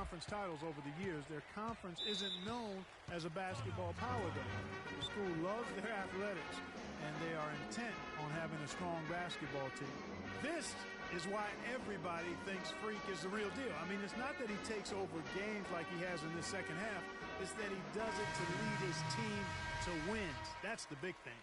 conference titles over the years, their conference isn't known as a basketball power, though. The school loves their athletics, and they are intent on having a strong basketball team. This is why everybody thinks Freak is the real deal. I mean, it's not that he takes over games like he has in this second half. It's that he does it to lead his team to wins. That's the big thing.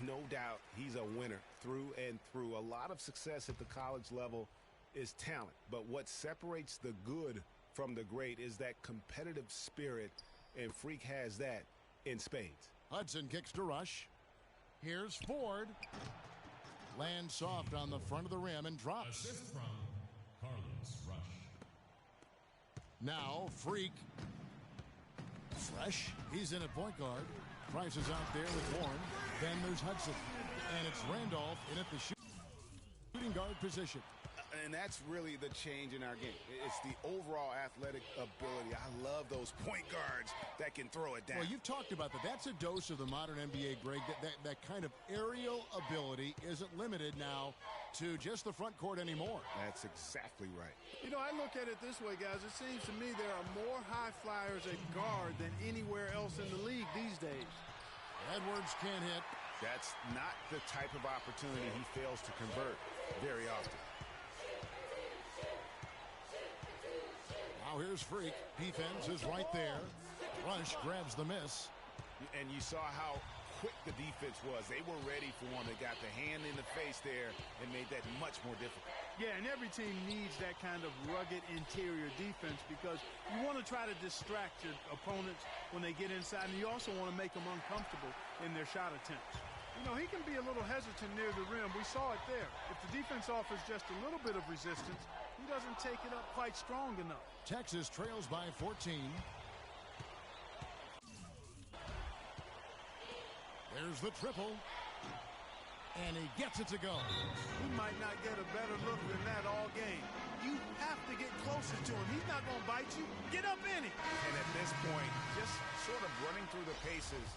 No doubt he's a winner through and through. A lot of success at the college level is talent, but what separates the good from the great is that competitive spirit, and Freak has that in spades. Hudson kicks to Rush. Here's Ford. Lands soft on the front of the rim and drops. Assist from Carlos Rush. Now Freak. Fresh. He's in at point guard. Price is out there with Warren. Then there's Hudson. And it's Randolph in at the shooting guard position. And that's really the change in our game. It's the overall athletic ability. I love those point guards that can throw it down. Well, you've talked about that. That's a dose of the modern NBA, Greg. That kind of aerial ability isn't limited now to just the front court anymore. That's exactly right. You know, I look at it this way, guys. It seems to me there are more high flyers at guard than anywhere else in the league these days. Edwards can't hit. That's not the type of opportunity he fails to convert very often. Now here's Freak. Defense is right there. Rush grabs the miss. And you saw how quick the defense was. They were ready for one. They got the hand in the face there and made that much more difficult. Yeah, and every team needs that kind of rugged interior defense because you want to try to distract your opponents when they get inside, and you also want to make them uncomfortable in their shot attempts. You know, he can be a little hesitant near the rim. We saw it there. If the defense offers just a little bit of resistance, he doesn't take it up quite strong enough. Texas trails by 14. There's the triple. And he gets it to go. He might not get a better look than that all game. You have to get closer to him. He's not going to bite you. Get up in him. And at this point, just sort of running through the paces.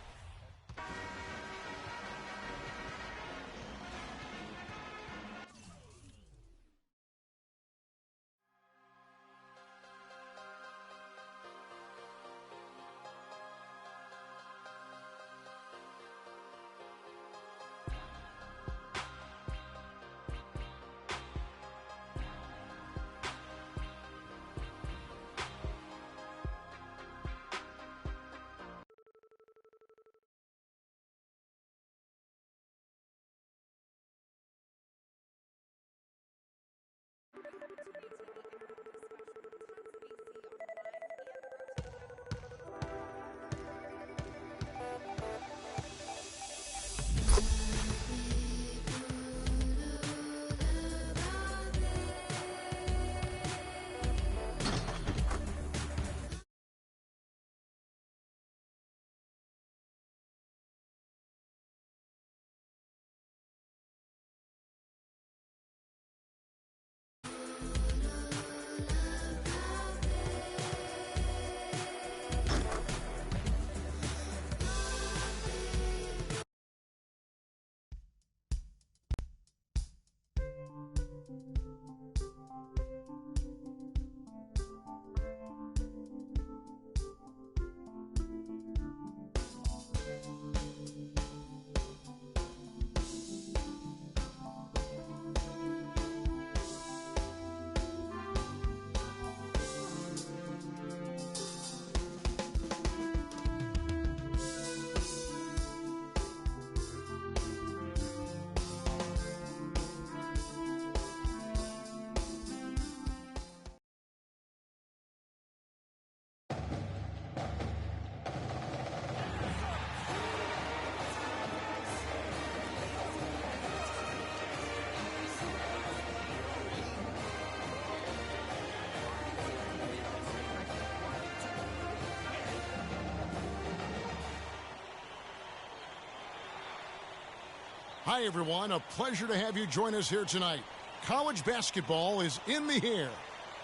Hi, everyone. A pleasure to have you join us here tonight. College basketball is in the air,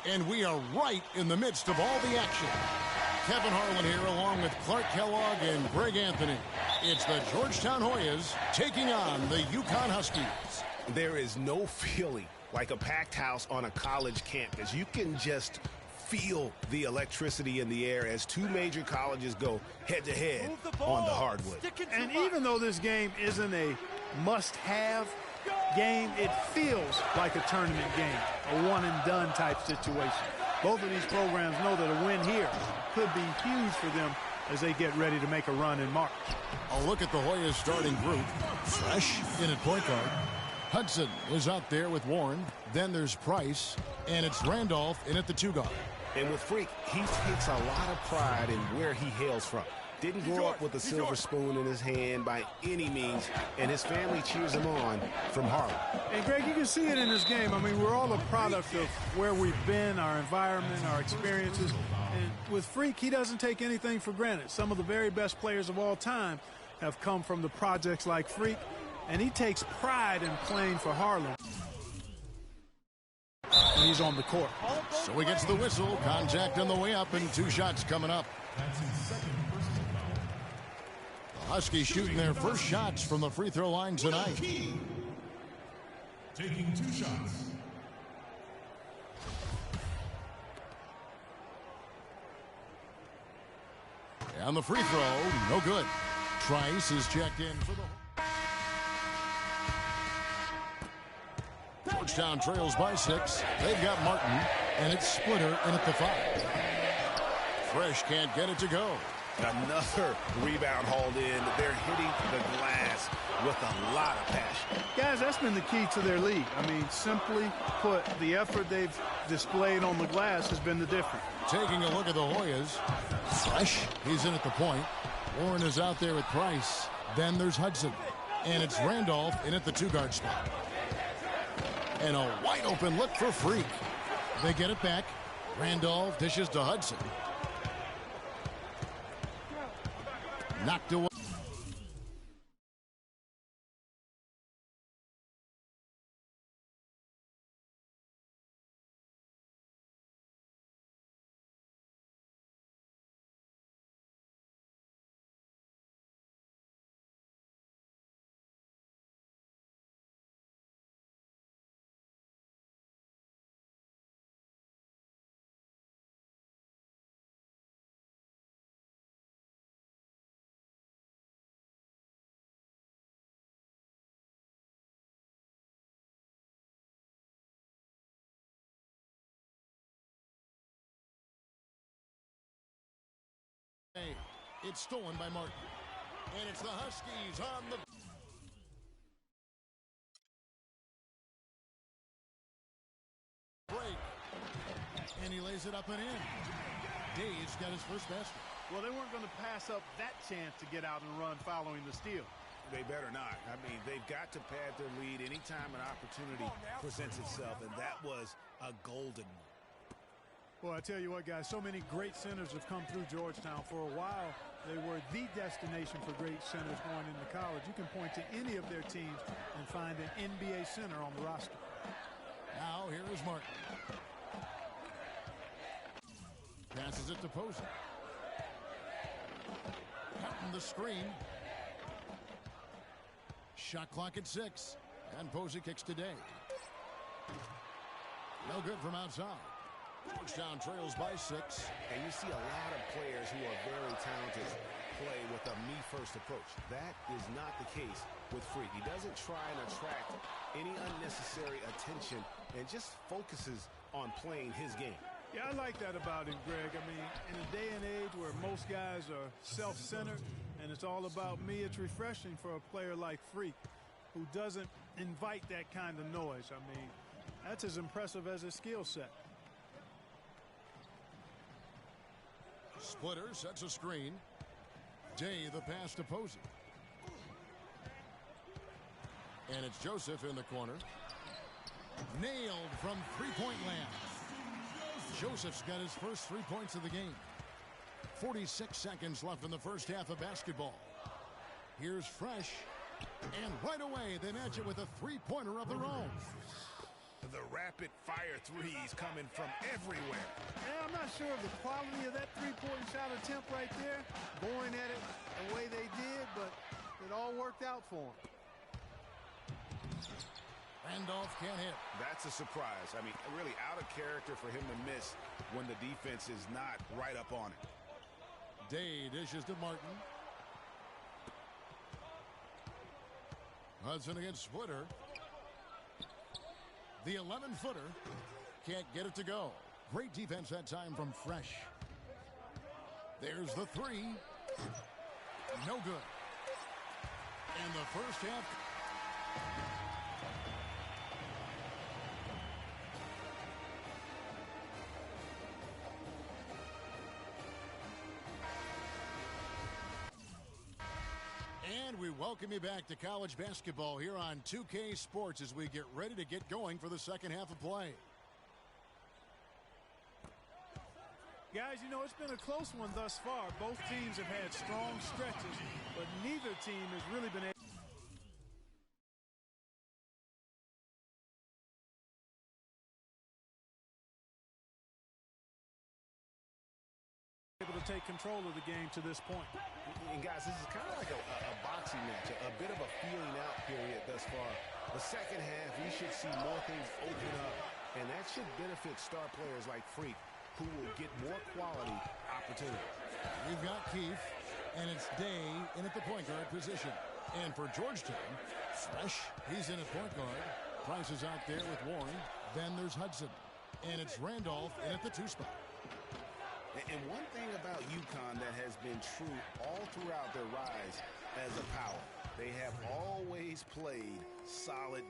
and we are right in the midst of all the action. Kevin Harlan here along with Clark Kellogg and Greg Anthony. It's the Georgetown Hoyas taking on the UConn Huskies. There is no feeling like a packed house on a college campus. You can just feel the electricity in the air as two major colleges go head-to-head on the hardwood. And even though this game isn't a must-have game, it feels like a tournament game, a one-and-done type situation. Both of these programs know that a win here could be huge for them as they get ready to make a run in March. A look at the Hoyas starting group. Fresh in at point guard. Hudson is out there with Warren. Then there's Price, and it's Randolph in at the 2 guard. And with Freak, he takes a lot of pride in where he hails from. Didn't grow up with a silver spoon in his hand by any means, and his family cheers him on from Harlem. And, Greg, you can see it in this game. I mean, we're all a product of where we've been, our environment, our experiences. And with Freak, he doesn't take anything for granted. Some of the very best players of all time have come from the projects like Freak, and he takes pride in playing for Harlem. And he's on the court. So he gets the whistle. Contact on the way up, and 2 shots coming up. The Huskies shooting their first shots from the free throw line tonight. Taking 2 shots. And the free throw, no good. Trice is checked in for the... Georgetown trails by 6. They've got Martin, and it's Splitter in at the 5. Fresh can't get it to go. Another rebound hauled in. They're hitting the glass with a lot of passion. Guys, that's been the key to their lead. I mean, simply put, the effort they've displayed on the glass has been the difference. Taking a look at the Hoyas. Fresh, he's in at the point. Warren is out there with Price. Then there's Hudson. And it's Randolph in at the 2 guard spot. And a wide open look for Freak. They get it back. Randolph dishes to Hudson. Knocked away. It's stolen by Martin. And it's the Huskies on the... break. And he lays it up and in. Dave's got his first basket. Well, they weren't going to pass up that chance to get out and run following the steal. They better not. I mean, they've got to pad their lead anytime an opportunity presents itself, and that was a golden one. Well, I tell you what, guys, so many great centers have come through Georgetown. For a while, they were the destination for great centers going into college. You can point to any of their teams and find an NBA center on the roster. Now, here is Martin. Passes it to Posey. Cutting the screen. Shot clock at 6. And Posey kicks today. No good from outside. Georgetown trails by 6. And you see a lot of players who are very talented play with a me-first approach. That is not the case with Freak. He doesn't try and attract any unnecessary attention and just focuses on playing his game. Yeah, I like that about him, Greg. I mean, in a day and age where most guys are self-centered and it's all about me, it's refreshing for a player like Freak who doesn't invite that kind of noise. I mean, that's as impressive as his skill set. Splitter sets a screen. Day the pass to Posey. And it's Joseph in the corner. Nailed from three-point land. Joseph's got his first 3 points of the game. 46 seconds left in the first half of basketball. Here's Fresh. And right away, they match it with a three-pointer of their own. The rapid-fire threes coming from everywhere. Yeah, I'm not sure of the quality of that three-point shot attempt right there, going at it the way they did, but it all worked out for them. Randolph can't hit. That's a surprise. I mean, really out of character for him to miss when the defense is not right up on it. Day dishes to Martin. Hudson against Splitter. The 11-footer can't get it to go. Great defense that time from Fresh. There's the three. No good. And the first half. And we welcome you back to college basketball here on 2K Sports as we get ready to get going for the second half of play. Guys, you know, it's been a close one thus far. Both teams have had strong stretches, but neither team has really been able to take control of the game to this point. And guys, this is kind of like a boxing match, a bit of a feeling out period thus far. The second half, we should see more things open up, and that should benefit star players like Freak, who will get more quality opportunity. We've got Keefe, and it's Day in at the point guard position. And for Georgetown, Fresh, he's in at point guard. Price is out there with Warren. Then there's Hudson. And it's Randolph in at the two spot. And one thing about UConn that has been true all throughout their rise as a power, they have always played solid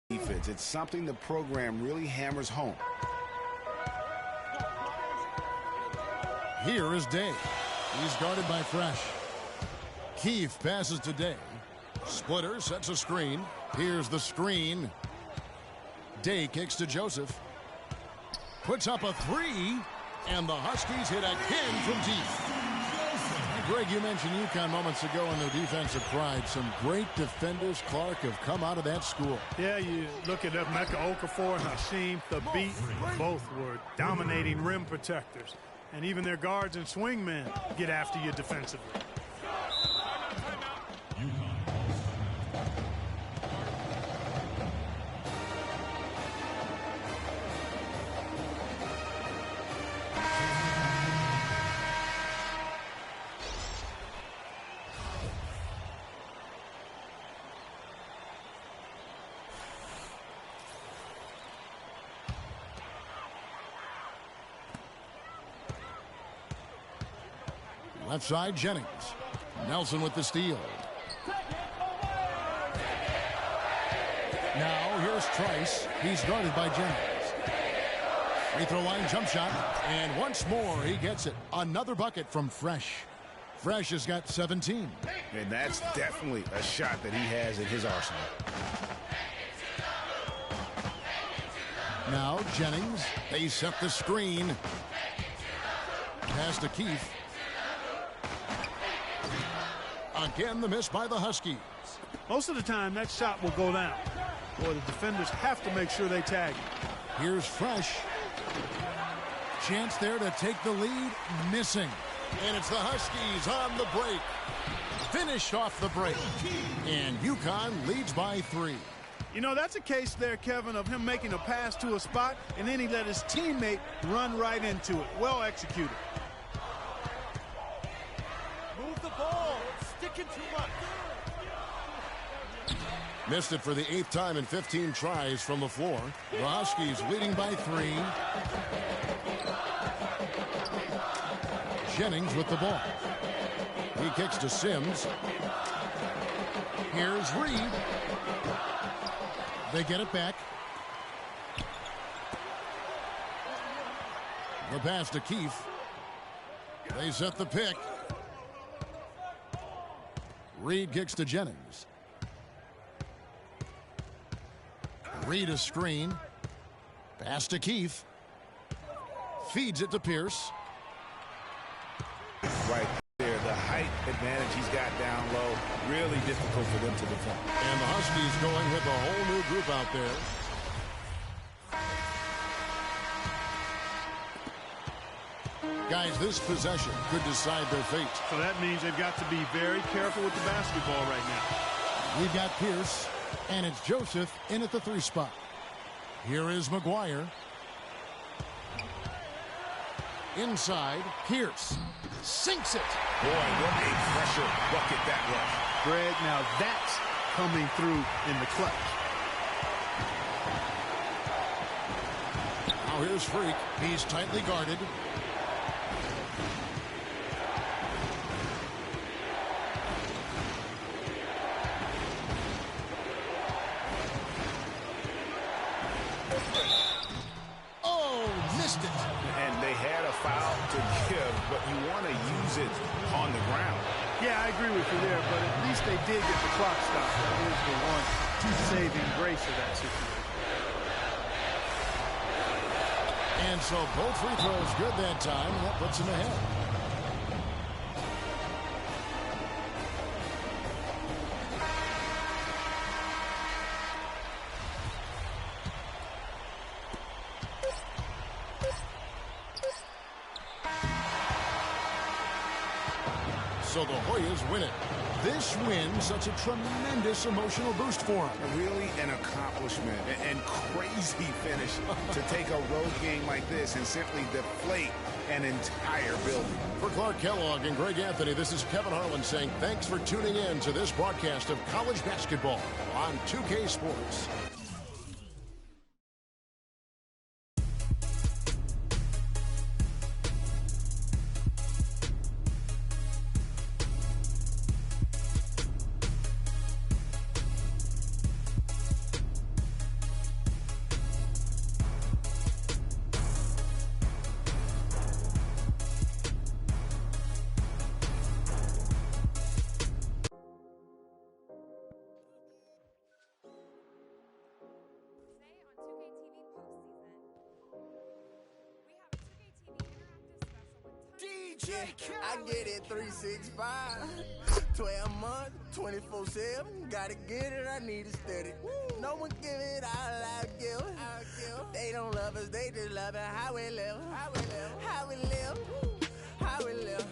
defense. It's something the program really hammers home. Here is Day. He's guarded by Fresh. Keefe passes to Day. Splitter sets a screen. Here's the screen. Day kicks to Joseph. Puts up a three. And the Huskies hit again from deep. Greg, you mentioned UConn moments ago in their defensive pride. Some great defenders, Clark, have come out of that school. Yeah, you look at Mecca Okafor and Hashim Thabit. Both were dominating rim protectors. And even their guards and swingmen get after you defensively. Left side, Jennings. Nelson with the steal. Now here's Trice. He's guarded by Jennings. Free throw line jump shot. And once more, he gets it. Another bucket from Fresh. Fresh has got 17. And that's definitely a shot that he has in his arsenal. Now Jennings. They set the screen. Pass to Keefe. Again, the miss by the Huskies. Most of the time, that shot will go down. Boy, the defenders have to make sure they tag it. Here's Fresh. Chance there to take the lead. Missing. And it's the Huskies on the break. Finished off the break. And UConn leads by 3. You know, that's a case there, Kevin, of him making a pass to a spot, and then he let his teammate run right into it. Well executed. Move the ball. It's sticking too much. Missed it for the 8th time in 15 tries from the floor. The Huskies leading by 3. Jennings with the ball. He kicks to Sims. Here's Reed. They get it back. The pass to Keefe. They set the pick. Reed kicks to Jennings. Reed a screen. Pass to Keefe. Feeds it to Pierce. Right there, the height advantage he's got down low, really difficult for them to defend. And the Huskies going with a whole new group out there. Guys, this possession could decide their fate. So that means they've got to be very careful with the basketball right now. We've got Pierce, and it's Joseph in at the 3 spot. Here is McGuire. Inside, Pierce sinks it. Boy, what a pressure bucket that was. Greg, now that's coming through in the clutch. Now here's Freak. He's tightly guarded. To give, but you want to use it on the ground. Yeah, I agree with you there, but at least they did get the clock stopped. That is the one saving grace of that situation. And so both free throws good that time, and that puts them ahead. So the Hoyas win it. This win, such a tremendous emotional boost for them. Really an accomplishment and crazy finish to take a road game like this and simply deflate an entire building. For Clark Kellogg and Greg Anthony, this is Kevin Harlan saying thanks for tuning in to this broadcast of college basketball on 2K Sports. I get it 365, 12 months, 24/7. Gotta get it, I need it steady. No one give it all I give. They don't love us, they just love it how we live. How we live.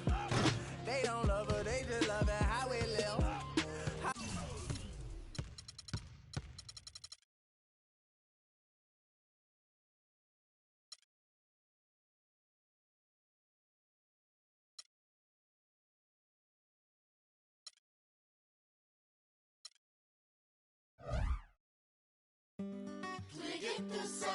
They don't love us, they just love it how we live. Get the side.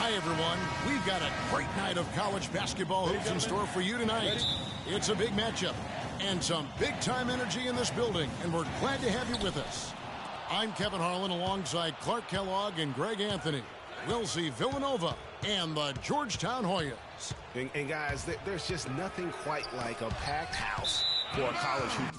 Hi, everyone. We've got a great night of college basketball hoops in store for you tonight. It's a big matchup and some big-time energy in this building, and we're glad to have you with us. I'm Kevin Harlan alongside Clark Kellogg and Greg Anthony. We'll see Villanova and the Georgetown Hoyas. And guys, there's just nothing quite like a packed house for a college hoop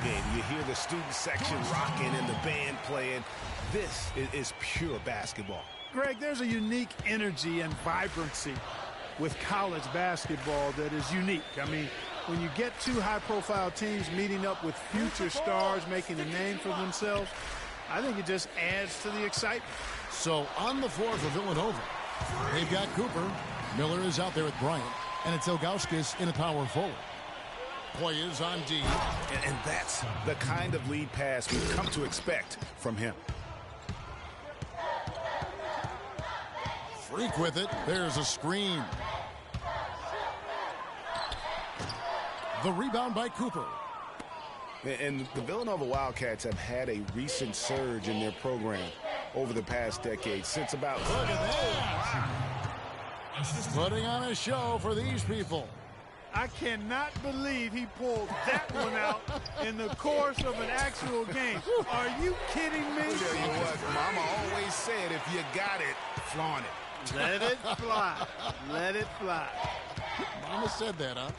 game. You hear the student section rocking and the band playing. This is pure basketball. Greg, there's a unique energy and vibrancy with college basketball that is unique. I mean, when you get two high-profile teams meeting up with future stars making a name for themselves, I think it just adds to the excitement. So on the floor for Villanova, they've got Cooper. Miller is out there with Bryant, and it's Ilgauskas in a power forward. Hoyas on D. And that's the kind of lead pass we've come to expect from him. Freak with it. There's a screen. The rebound by Cooper. And the Villanova Wildcats have had a recent surge in their program over the past decade. Since about... Look at that. Putting on a show for these people. I cannot believe he pulled that one out in the course of an actual game. Are you kidding me? I'll tell you what, Mama always said, if you got it, flaunt it. Let it fly. Let it fly. Mama said that, huh?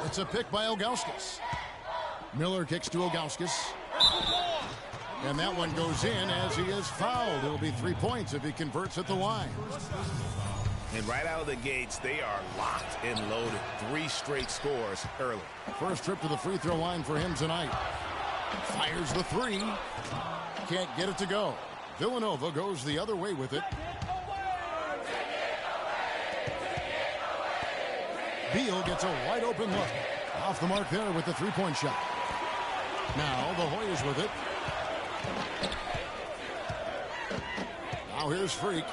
It's a pick by Ilgauskas. Miller kicks to Ilgauskas. And that one goes in as he is fouled. It'll be 3 points if he converts at the line. And right out of the gates, they are locked and loaded. 3 straight scores early. First trip to the free throw line for him tonight. Fires the 3. Can't get it to go. Villanova goes the other way with it. Beal gets a wide open look. Off the mark there with the 3-point shot. Now the Hoyas with it. Now here's Freak.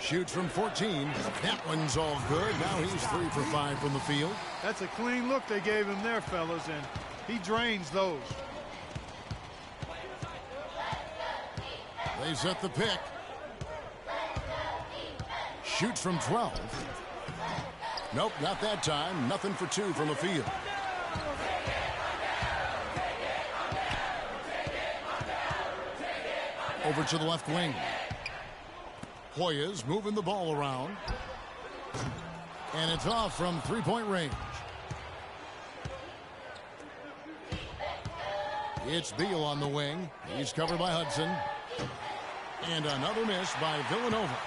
Shoots from 14. That one's all good. Now he's 3 for 5 from the field. That's a clean look they gave him there, fellas, and he drains those. They set the pick. Shoots from 12. Nope, not that time. Nothing for 2 from the field. Over to the left wing. Hoyas moving the ball around. And it's off from 3-point range. It's Beal on the wing. He's covered by Hudson. And another miss by Villanova.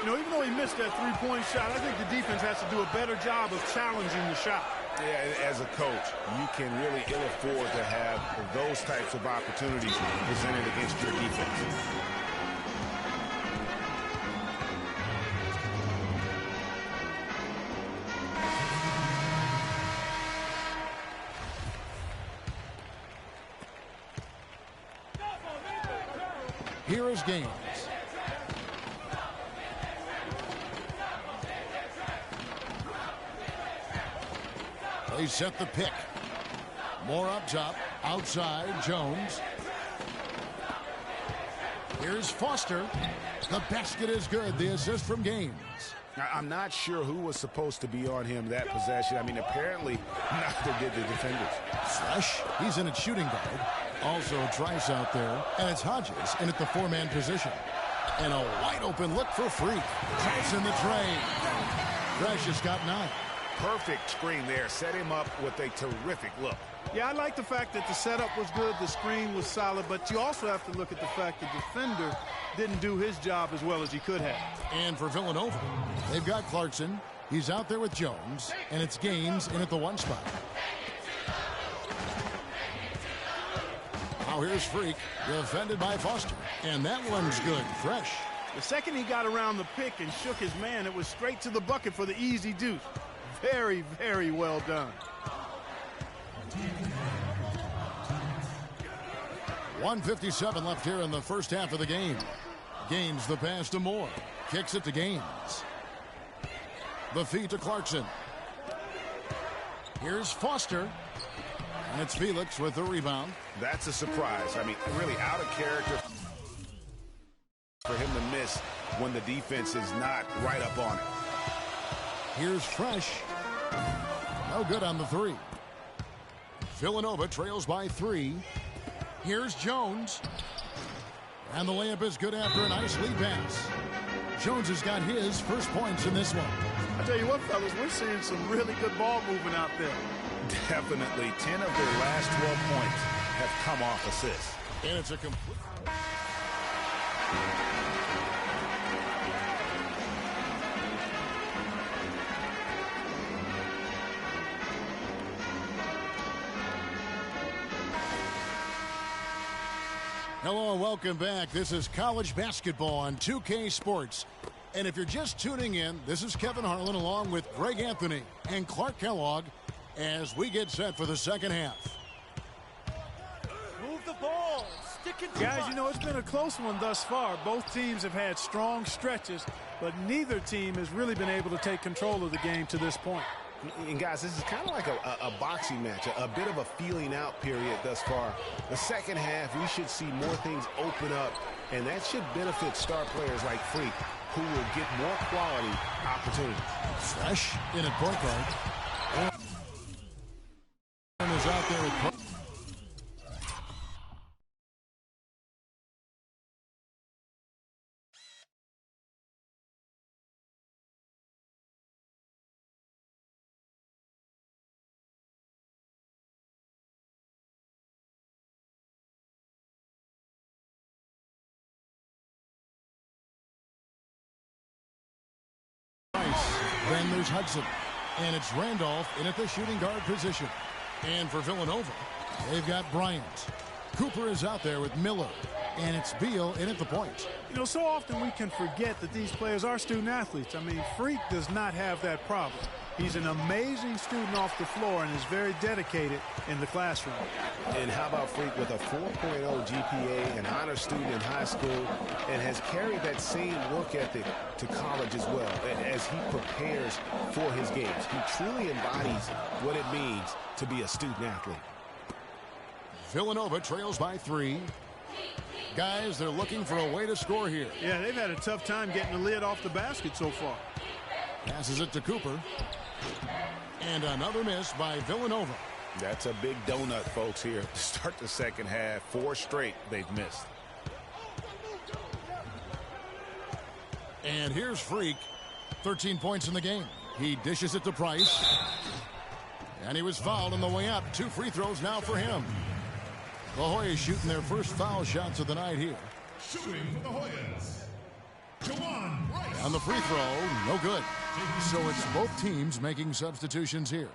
You know, even though he missed that 3-point shot, I think the defense has to do a better job of challenging the shot. Yeah, as a coach, you can really ill afford to have those types of opportunities presented against your defense. Here is Gaines. They set the pick. More up top. Outside, Jones. Here's Foster. The basket is good. The assist from Gaines. I'm not sure who was supposed to be on him that possession. I mean, apparently neither did the defenders. Fresh. He's in a shooting guard. Also Trice out there. And it's Hodges in at the 4-man position. And a wide open look for Freak. Trice in the train. Fresh has got 9. Perfect screen there. Set him up with a terrific look. Yeah, I like the fact that the setup was good, the screen was solid, but you also have to look at the fact the defender didn't do his job as well as he could have. And for Villanova, they've got Clarkson. He's out there with Jones, and it's Gaines in at the 1 spot. Now here's Freak, defended by Foster. And that one's good. Fresh. The second he got around the pick and shook his man, it was straight to the bucket for the easy deuce. Very, very well done. 1:57 left here in the first half of the game. Gaines the pass to Moore. Kicks it to Gaines. The feed to Clarkson. Here's Foster. And it's Felix with the rebound. That's a surprise. I mean, really out of character for him to miss when the defense is not right up on it. Here's Fresh. No good on the 3. Villanova trails by 3. Here's Jones. And the layup is good after a nice lead pass. Jones has got his first points in this one. I tell you what, fellas, we're seeing some really good ball movement out there. Definitely. 10 of their last 12 points have come off assists. And it's a complete... Hello and welcome back. This is college basketball on 2K Sports. And if you're just tuning in, this is Kevin Harlan along with Greg Anthony and Clark Kellogg as we get set for the second half. Move the ball. sticking too Guys, much. you know, it's been a close one thus far. Both teams have had strong stretches, but neither team has really been able to take control of the game to this point. And guys, this is kind of like a boxing match, a bit of a feeling out period thus far. The second half, we should see more things open up, and that should benefit star players like Freak, who will get more quality opportunities. Fresh in at point guard. And is out there at Then there's Hudson. And it's Randolph in at the shooting guard position. And for Villanova, they've got Bryant. Cooper is out there with Miller. And it's Beal in at the point. You know, so often we can forget that these players are student athletes. I mean, Freak does not have that problem. He's an amazing student off the floor and is very dedicated in the classroom. And how about Freak with a 4.0 GPA, an honor student in high school, and has carried that same work ethic to college as well as he prepares for his games. He truly embodies what it means to be a student athlete. Villanova trails by 3. Guys, they're looking for a way to score here. Yeah, they've had a tough time getting the lid off the basket so far. Passes it to Cooper. And another miss by Villanova. That's a big donut, folks, here to start the second half. 4 straight they've missed. And here's Freak. 13 points in the game. He dishes it to Price. And he was fouled on the way up. 2 free throws now for him. The Hoyas shooting their first foul shots of the night here. Shooting for the Hoyas, Jawan Rice. On the free throw, no good. So it's both teams making substitutions here.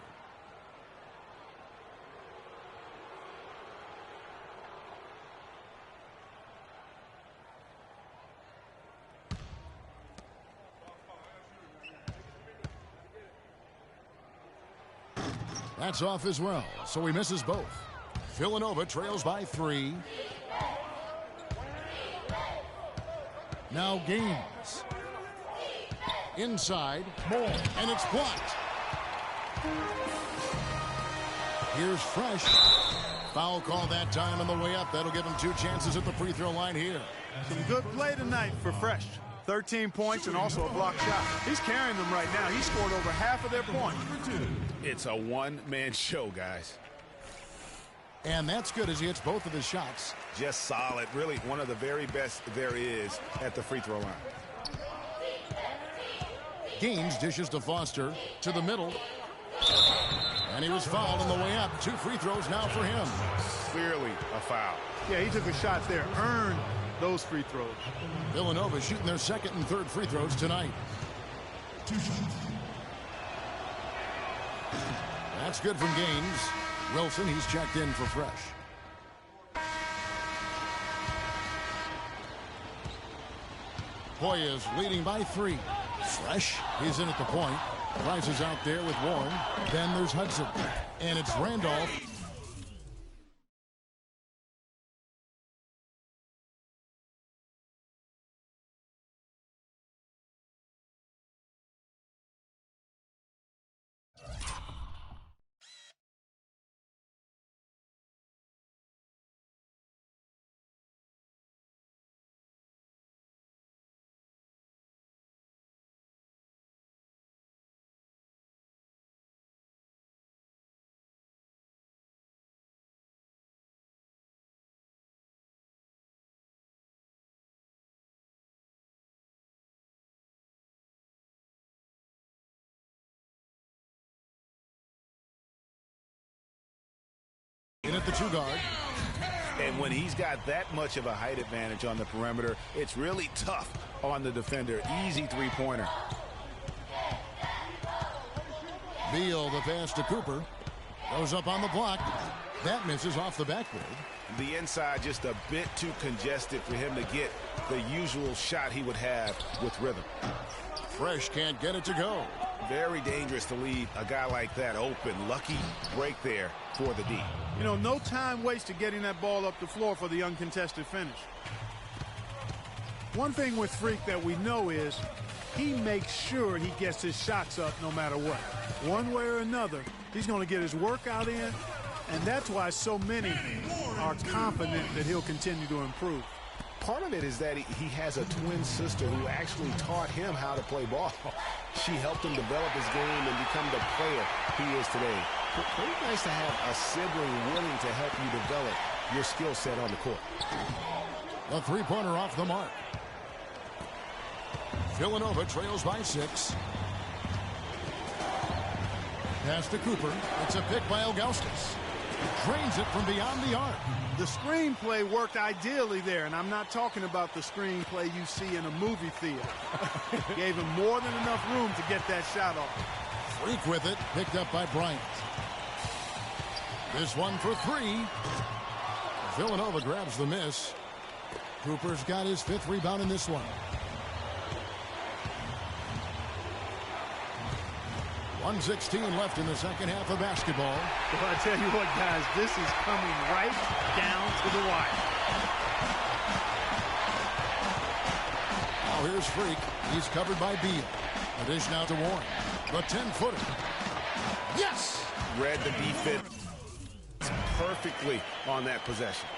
That's off as well, so he misses both. Villanova trails by 3. Now Gaines. Inside, Moore, and it's blocked. Here's Fresh. Foul call that time on the way up. That'll give him 2 chances at the free throw line here. Some good play tonight for Fresh. 13 points and also a block shot. He's carrying them right now. He scored over half of their points. It's a one-man show, guys. And that's good as he hits both of his shots. Just solid. Really one of the very best there is at the free throw line. Gaines dishes to Foster to the middle. And he was fouled on the way up. 2 free throws now for him. Clearly a foul. Yeah, he took a shot there. Earned those free throws. Villanova shooting their second and third free throws tonight. That's good from Gaines. Wilson, he's checked in for Fresh. Hoyas leading by 3. Fresh, he's in at the point. Price is out there with Warren. Then there's Hudson. And it's Randolph. In at the 2 guard. And when he's got that much of a height advantage on the perimeter, it's really tough on the defender. Easy 3-pointer. Beal, the pass to Cooper. Goes up on the block. That misses off the backboard. The inside just a bit too congested for him to get the usual shot he would have with rhythm. Fresh can't get it to go. Very dangerous to leave a guy like that open. Lucky break there for the D. You know, no time wasted getting that ball up the floor for the uncontested finish. One thing with Freak that we know is he makes sure he gets his shots up no matter what. One way or another, he's going to get his workout in, and that's why so many are confident that he'll continue to improve. Part of it is that he has a twin sister who actually taught him how to play ball. She helped him develop his game and become the player he is today. Pretty nice to have a sibling willing to help you develop your skill set on the court. A three-pointer off the mark. Villanova trails by 6. Pass to Cooper. It's a pick by Ilgauskas. Drains it from beyond the arc. The screenplay worked ideally there, and I'm not talking about the screenplay you see in a movie theater. Gave him more than enough room to get that shot off. Freak with it, picked up by Bryant. This one for 3. Villanova grabs the miss. Cooper's got his 5th rebound in this one. 1:16 left in the second half of basketball. Well, I tell you what, guys, this is coming right down to the wire. Now here's Freak. He's covered by Beal. A dish now to Warren. The 10-footer. Yes! Read the defense perfectly on that possession.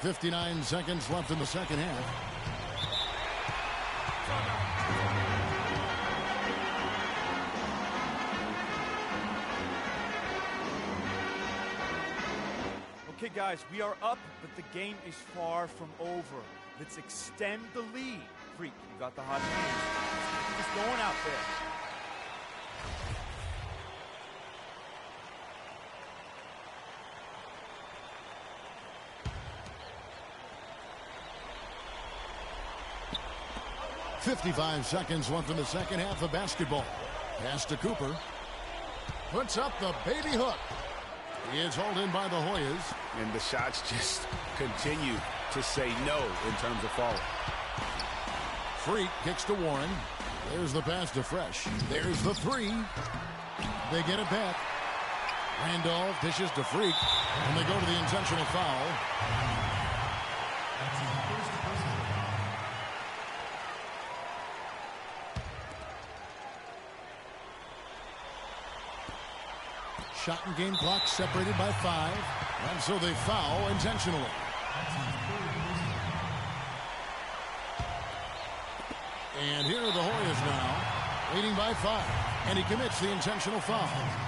59 seconds left in the second half. Okay, guys, we are up, but the game is far from over. Let's extend the lead. Freak, you got the hot hand. Just going out there. .55 seconds left in the second half of basketball. Pass to Cooper. Puts up the baby hook. He is hauled in by the Hoyas. And the shots just continue to say no in terms of falling. Freak kicks to Warren. There's the pass to Fresh. There's the 3. They get it back. Randolph dishes to Freak. And they go to the intentional foul. Shot and game clock separated by 5. And so they foul intentionally. And here are the Hoyas now, leading by 5. And he commits the intentional foul.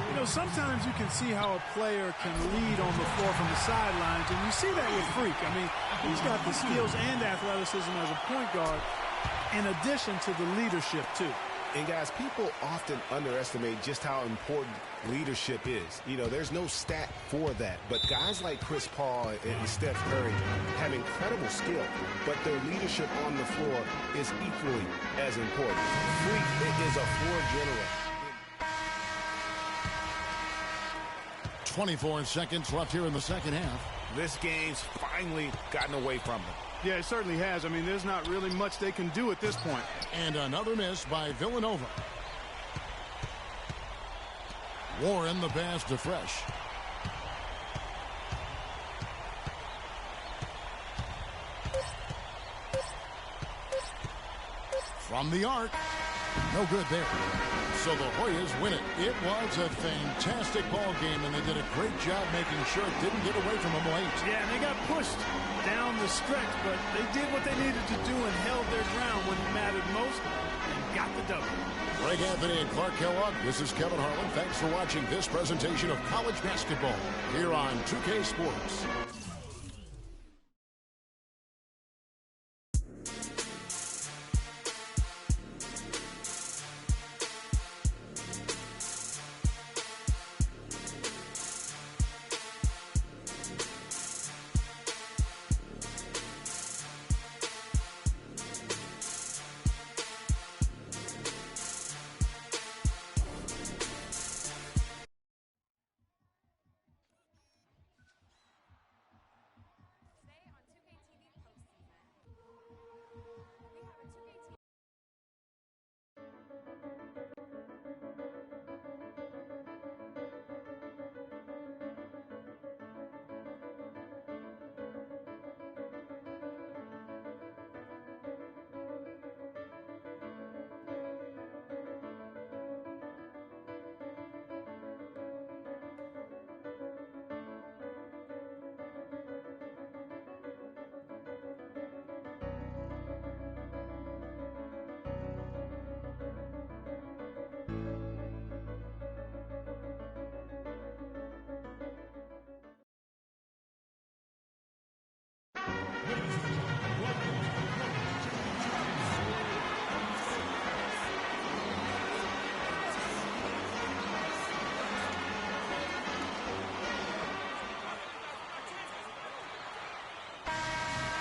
You know, sometimes you can see how a player can lead on the floor from the sidelines, and you see that with Freak. I mean, he's got the skills and athleticism as a point guard, in addition to the leadership, too. And guys, people often underestimate just how important leadership is. You know, there's no stat for that. But guys like Chris Paul and Steph Curry have incredible skill, but their leadership on the floor is equally as important. Freak is a floor general. 24 seconds left here in the second half. This game's finally gotten away from them. Yeah, it certainly has. I mean, there's not really much they can do at this point. And another miss by Villanova. Warren the pass to Fresh. From the arc. No good there. So the Hoyas win it. It was a fantastic ball game, and they did a great job making sure it didn't get away from them late. Yeah, and they got pushed down the stretch, but they did what they needed to do and held their ground when it mattered most and got the W. Greg Anthony and Clark Kellogg, this is Kevin Harlan. Thanks for watching this presentation of college basketball here on 2K Sports.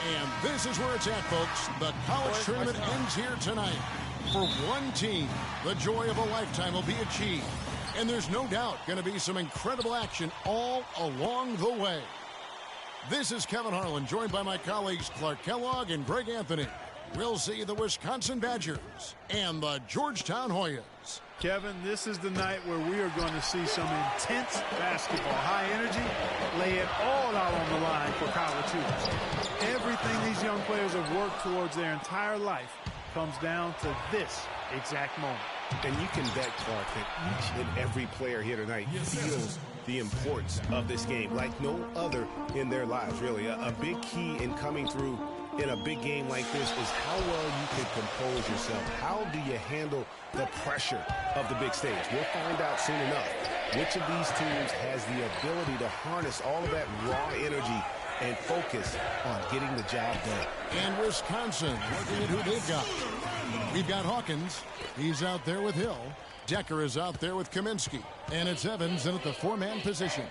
And this is where it's at, folks. The college tournament ends here tonight. For one team, the joy of a lifetime will be achieved. And there's no doubt going to be some incredible action all along the way. This is Kevin Harlan, joined by my colleagues Clark Kellogg and Greg Anthony. We'll see the Wisconsin Badgers and the Georgetown Hoyas. Kevin, this is the night where we are going to see some intense basketball. High energy, lay it all out on the line for college hoops. Everything these young players have worked towards their entire life comes down to this exact moment. And you can bet, Clark, that each and every player here tonight feels the importance of this game like no other in their lives, really. A big key in coming through in a big game like this is how well you can compose yourself. How do you handle the pressure of the big stage? We'll find out soon enough which of these teams has the ability to harness all of that raw energy and focus on getting the job done. And Wisconsin, looking at who they've got. We've got Hawkins. He's out there with Hill. Decker is out there with Kaminsky. And it's Evans in at the four-man position.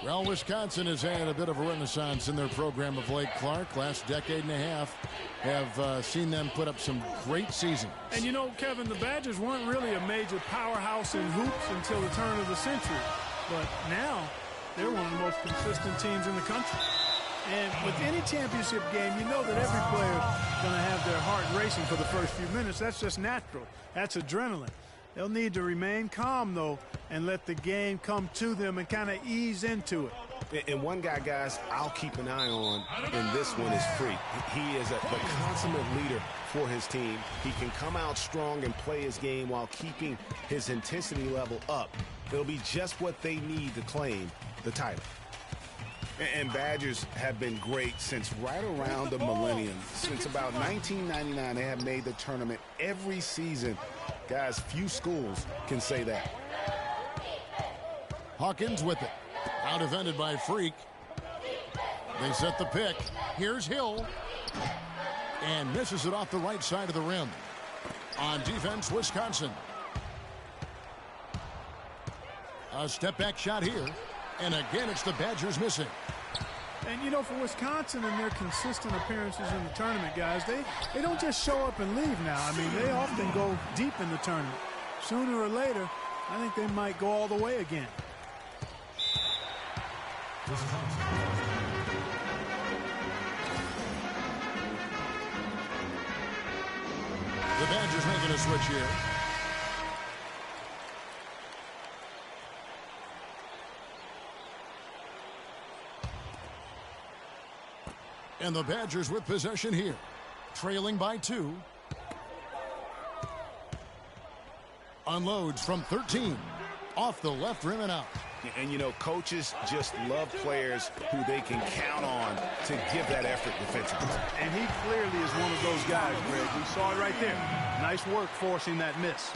Well, Wisconsin has had a bit of a renaissance in their program of late, Clark. Last decade and a half have seen them put up some great seasons. And you know, Kevin, the Badgers weren't really a major powerhouse in hoops until the turn of the century. But now, they're one of the most consistent teams in the country. And with any championship game, you know that every player is going to have their heart racing for the first few minutes. That's just natural. That's adrenaline. They'll need to remain calm, though, and let the game come to them and kind of ease into it. And one guy, guys, I'll keep an eye on in this one is Freak. He is the consummate leader for his team. He can come out strong and play his game while keeping his intensity level up. It'll be just what they need to claim the title. And Badgers have been great since right around the millennium. Since about 1999, they have made the tournament every season. Guys, few schools can say that. Hawkins with it. Out defended by Freak. They set the pick. Here's Hill. And misses it off the right side of the rim. On defense, Wisconsin. A step-back shot here. And again, it's the Badgers missing. And, you know, for Wisconsin and their consistent appearances in the tournament, guys, they don't just show up and leave now. I mean, they often go deep in the tournament. Sooner or later, I think they might go all the way again. The Badgers making a switch here. And the Badgers with possession here. Trailing by 2. Unloads from 13. Off the left rim and out. And, you know, coaches just love players who they can count on to give that effort defensively. And he clearly is one of those guys, Greg. We saw it right there. Nice work forcing that miss.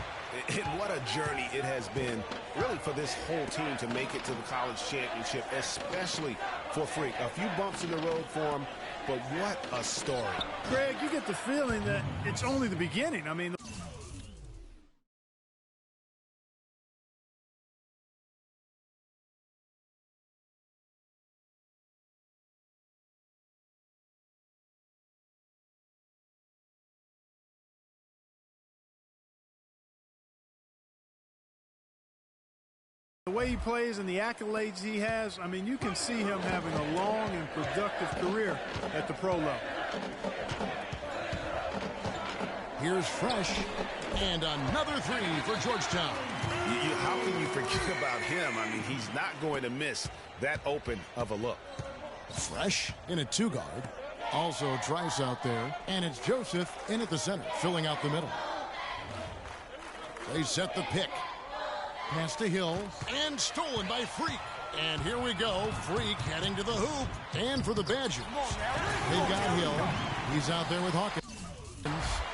And what a journey it has been, really, for this whole team to make it to the college championship, especially for Freak. A few bumps in the road for him, but what a story. Greg, you get the feeling that it's only the beginning. I mean, the way he plays and the accolades he has, I mean, you can see him having a long and productive career at the pro level. Here's Fresh. And another three for Georgetown. How can you forget about him? I mean, he's not going to miss that open of a look. Fresh in a 2-guard. Also Trice out there. And it's Joseph in at the center, filling out the middle. They set the pick. Pass to Hill, and stolen by Freak. And here we go, Freak heading to the hoop. And for the Badgers, they've got Hill. He's out there with Hawkins.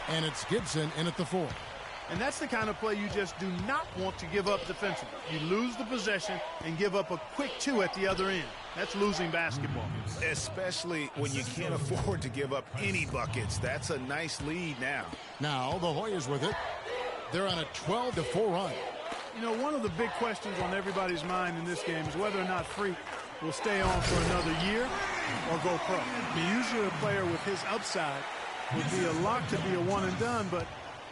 And it's Gibson in at the 4. And that's the kind of play you just do not want to give up defensively. You lose the possession and give up a quick 2 at the other end. That's losing basketball. Especially when you can't afford to give up any buckets. That's a nice lead now. Now the Hoyas with it. They're on a 12-4 run. You know, one of the big questions on everybody's mind in this game is whether or not Freak will stay on for another year or go pro. I mean, usually a player with his upside would be a lock to be a one and done, but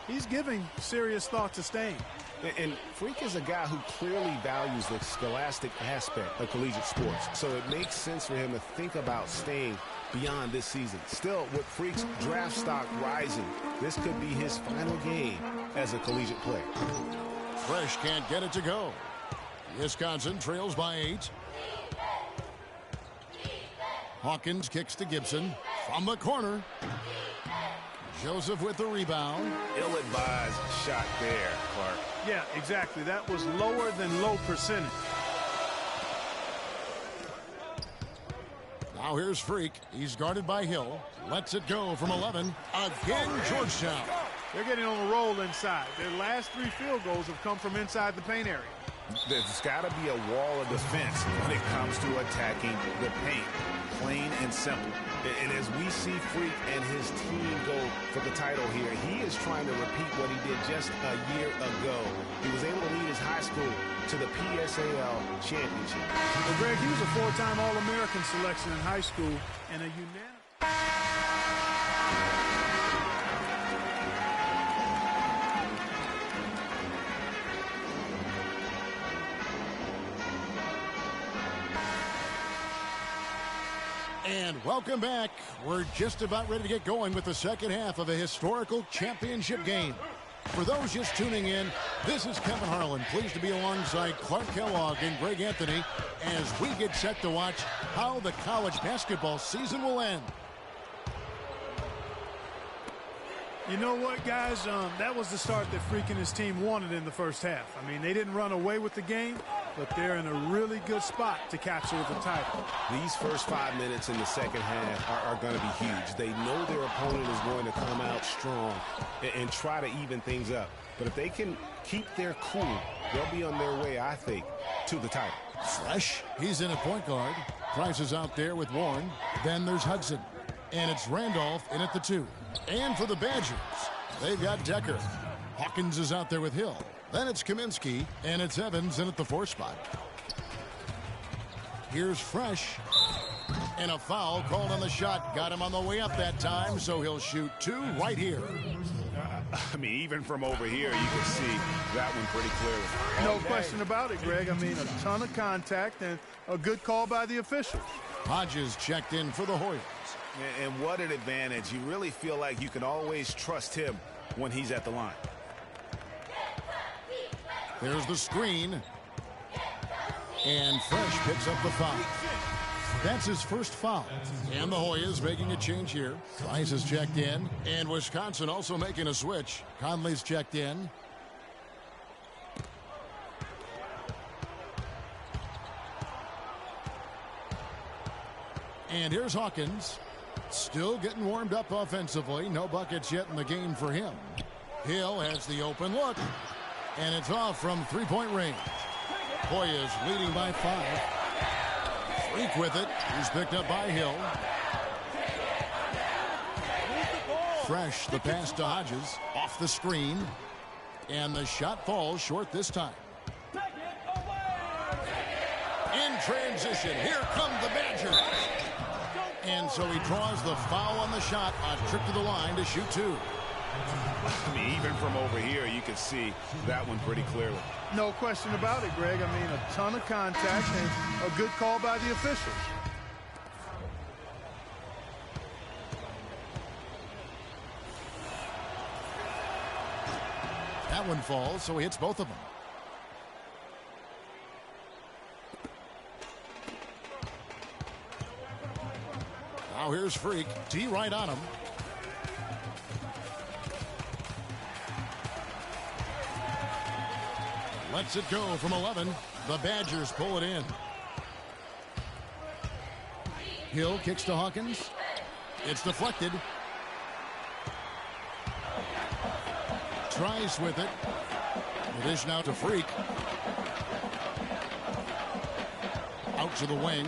he's giving serious thought to staying. And Freak is a guy who clearly values the scholastic aspect of collegiate sports, so it makes sense for him to think about staying beyond this season. Still, with Freak's draft stock rising, this could be his final game as a collegiate player. Fresh can't get it to go. Wisconsin trails by 8. Hawkins kicks to Gibson from the corner. Joseph with the rebound. Ill-advised shot there, Clark. Yeah, exactly. That was lower than low percentage. Now here's Freak. He's guarded by Hill. Lets it go from 11. Again, Georgetown. They're getting on a roll inside. Their last 3 field goals have come from inside the paint area. There's got to be a wall of defense when it comes to attacking the paint. Plain and simple. And as we see Freak and his team go for the title here, he is trying to repeat what he did just a year ago. He was able to lead his high school to the PSAL championship. Well, Greg, he was a 4-time All-American selection in high school and a unanimous. And welcome back. We're just about ready to get going with the second half of a historical championship game. For those just tuning in, this is Kevin Harlan, pleased to be alongside Clark Kellogg and Greg Anthony as we get set to watch how the college basketball season will end. You know what, guys? That was the start that Freak and his team wanted in the first half. I mean, they didn't run away with the game, but they're in a really good spot to capture the title. These first 5 minutes in the second half are going to be huge. They know their opponent is going to come out strong and try to even things up. But if they can keep their cool, they'll be on their way, I think, to the title. Fresh, he's in at point guard. Price is out there with Warren. Then there's Hudson. And it's Randolph in at the 2. And for the Badgers, they've got Decker. Hawkins is out there with Hill. Then it's Kaminsky, and it's Evans in at the 4 spot. Here's Fresh. And a foul called on the shot. Got him on the way up that time, so he'll shoot 2 right here. I mean, even from over here, you can see that one pretty clearly. No question about it, Greg. I mean, a ton of contact and a good call by the officials. Hodges checked in for the Hoyas. And what an advantage. You really feel like you can always trust him when he's at the line. There's the screen. And Fresh picks up the foul. That's his first foul. And the Hoyas making a change here. Price is checked in. And Wisconsin also making a switch. Conley's checked in. And here's Hawkins. Still getting warmed up offensively. No buckets yet in the game for him. Hill has the open look. And it's off from three-point range. Hoyas leading by 5. Freak with it. He's picked up by Hill. Fresh, the pass to Hodges. Off the screen. And the shot falls short this time. In transition, here come the Badgers. And so he draws the foul on the shot. A trip to the line to shoot 2. I mean, even from over here, you can see that one pretty clearly. No question about it, Greg. I mean, a ton of contact and a good call by the officials. That one falls, so he hits both of them. Now here's Freak. D right on him. Lets it go from 11. The Badgers pull it in. Hill kicks to Hawkins. It's deflected. 2 tries with it. The dish now to Freak. Out to the wing.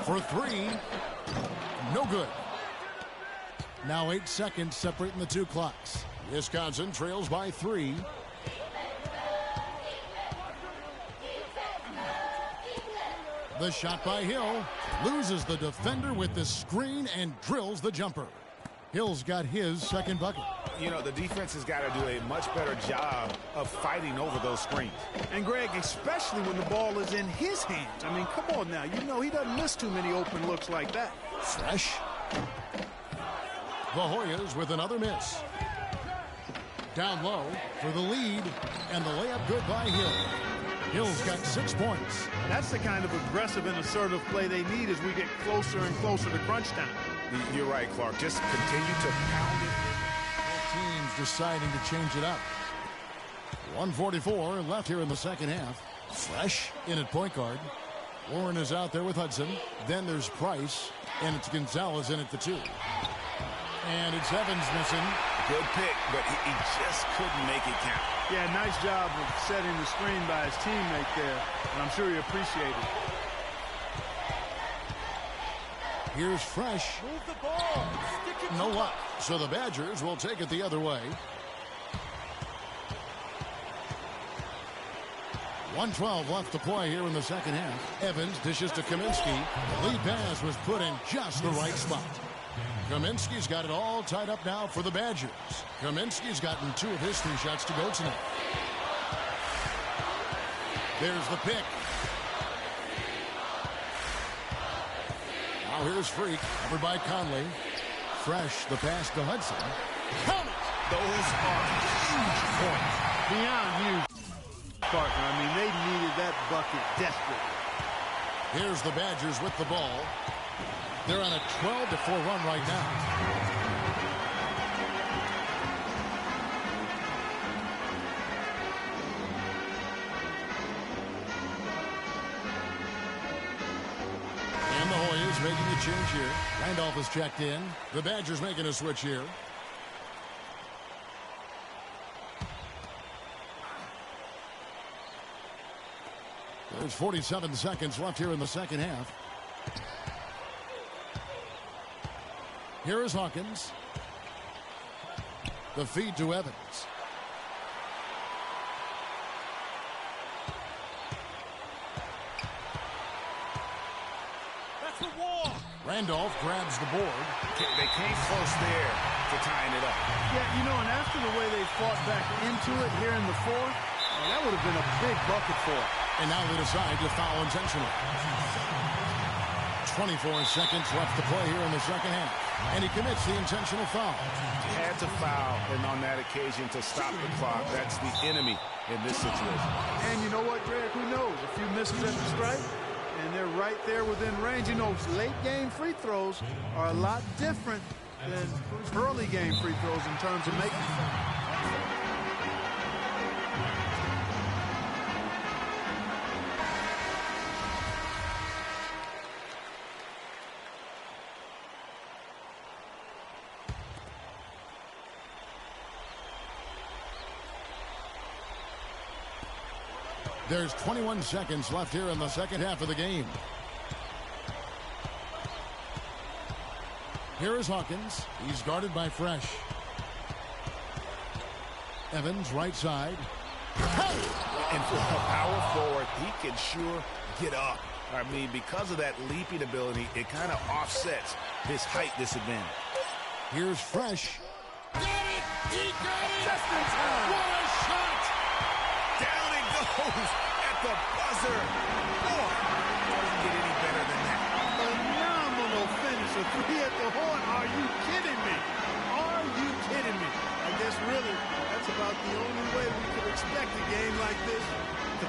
For three. No good. Now 8 seconds separating the two clocks. Wisconsin trails by 3. The shot by Hill. Loses the defender with the screen and drills the jumper. Hill's got his second bucket. You know, the defense has got to do a much better job of fighting over those screens. And, Greg, especially when the ball is in his hands. I mean, come on now. You know he doesn't miss too many open looks like that. Fresh. The Hoyas with another miss. Down low for the lead, and the layup good by Hill. Hill's got 6 points. That's the kind of aggressive and assertive play they need as we get closer and closer to crunch time. You're right, Clark. Just continue to pound it. Both teams deciding to change it up. 1:44 left here in the second half. Fresh in at point guard. Warren is out there with Hudson. Then there's Price, and it's Gonzalez in at the 2. And it's Evans missing. Good pick, but he just couldn't make it count. Yeah, nice job of setting the screen by his teammate there, and I'm sure he appreciated it. Here's Fresh. Move the ball. Stick it. No luck. So the Badgers will take it the other way. 1:12 left to play here in the second half. Evans dishes to Kaminsky. The lead pass was put in just the right spot. Kaminsky's got it all tied up now for the Badgers. Kaminsky's gotten 2 of his 3 shots to go tonight. There's the pick. Now here's Freak, covered by Conley. Fresh, the pass to Hudson. Count it! Those are huge points. Beyond huge, partner. I mean, they needed that bucket desperately. Here's the Badgers with the ball. They're on a 12-4 run right now. And the Hoyas making a change here. Randolph is checked in. The Badgers making a switch here. There's 47 seconds left here in the second half. Here is Hawkins. The feed to Evans. That's the wall. Randolph grabs the board. They came close there to tying it up. Yeah, you know, and after the way they fought back into it here in the fourth, that would have been a big bucket for it. And now they decide to foul intentionally. 24 seconds left to play here in the second half. And he commits the intentional foul. Had to foul, and on that occasion to stop the clock. That's the enemy in this situation. And you know what, Greg? Who knows? A few misses at the stripe, and they're right there within range. You know, late game free throws are a lot different than early game free throws in terms of making them. There's 21 seconds left here in the second half of the game. Here is Hawkins. He's guarded by Fresh. Evans, right side. And for a power forward, he can sure get up. I mean, because of that leaping ability, it kind of offsets his height disadvantage. Here's Fresh. Got it! He got it! Just in time! What a shot! Down it goes at the buzzer. Boy, doesn't get any better than that. Phenomenal finish. A 3 at the horn. Are you kidding me? Are you kidding me? I guess really that's about the only way we could expect a game like this to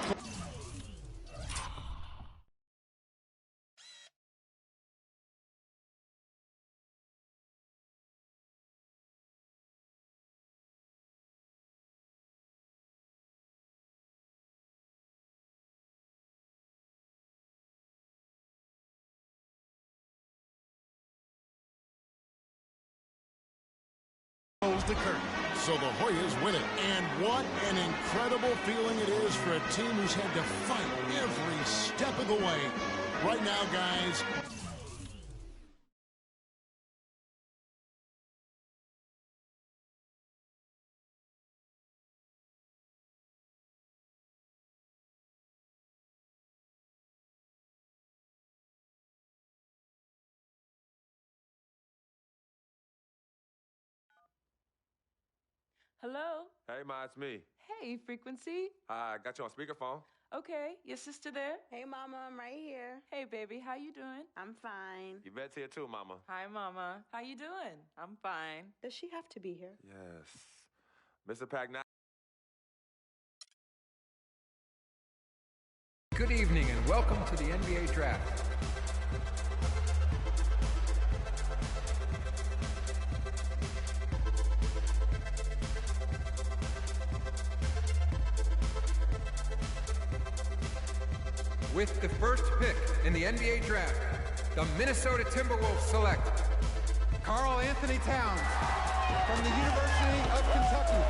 the curtain. So the Hoyas win it. And what an incredible feeling it is for a team who's had to fight every step of the way. Right now, guys, Hello? Hey, Ma, it's me. Hey, Frequency. I got you on speakerphone. Okay, your sister there? Hey, Mama, I'm right here. Hey, baby, how you doing? I'm fine. Yvette's here too, Mama. Hi, Mama. How you doing? I'm fine. Does she have to be here? Yes. Mr. Pagnat. Good evening and welcome to the NBA Draft. With the first pick in the NBA Draft, the Minnesota Timberwolves select Karl Anthony Towns from the University of Kentucky.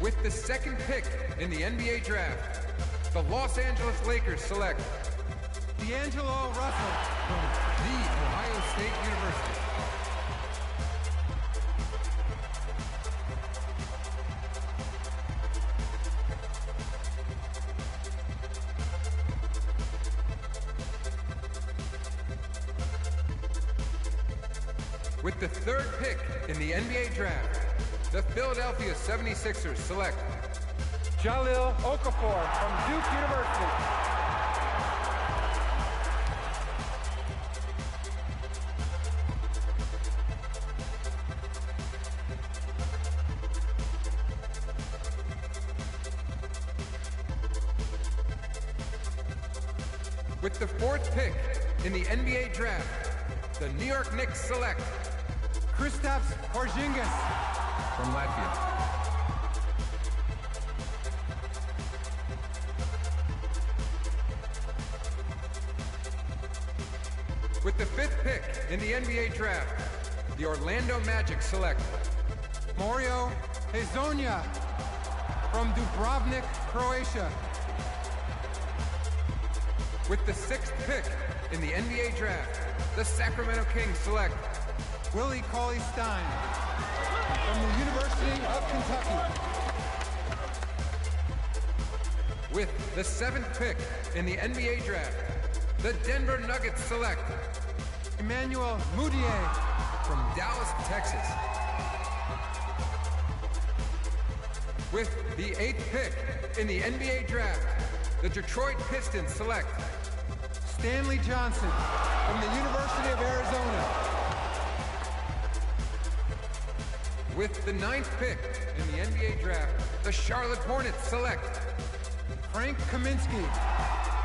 With the second pick in the NBA Draft, the Los Angeles Lakers select D'Angelo Russell from The Ohio State University. With the third pick in the NBA Draft, the Philadelphia 76ers select Jahlil Okafor from Duke University. With the fourth pick in the NBA Draft, the New York Knicks select Kristaps Porzingis from Latvia. With the fifth pick in the NBA Draft, the Orlando Magic select Mario Hezonja from Dubrovnik, Croatia. With the sixth pick in the NBA Draft, the Sacramento Kings select Willie Cauley-Stein from the University of Kentucky. With the seventh pick in the NBA Draft, the Denver Nuggets select Emmanuel Mudiay from Dallas, Texas. With the eighth pick in the NBA Draft, the Detroit Pistons select Stanley Johnson from the University of Arizona. With the ninth pick in the NBA Draft, the Charlotte Hornets select Frank Kaminsky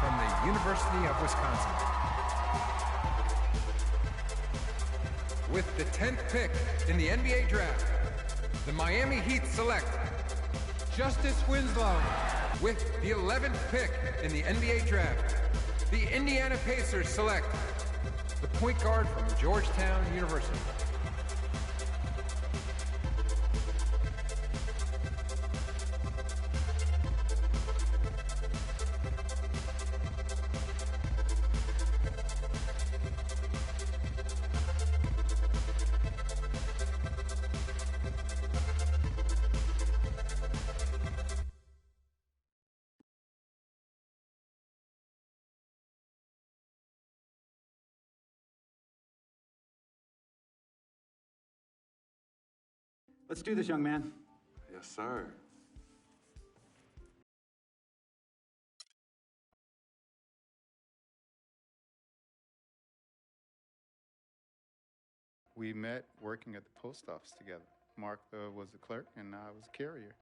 from the University of Wisconsin. With the 10th pick in the NBA Draft, the Miami Heat select Justice Winslow. With the 11th pick in the NBA Draft, the Indiana Pacers select the point guard from Georgetown University. Let's do this, young man. Yes, sir. We met working at the post office together. Mark was the clerk, and I was a carrier.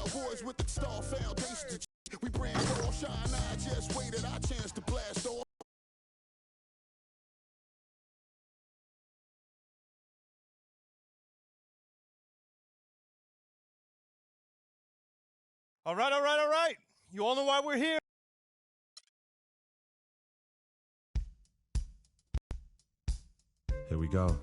Cowboys with the star foundation. We brand all shine. I just waited our chance to blast off. All right, all right, all right. You all know why we're here. Here we go.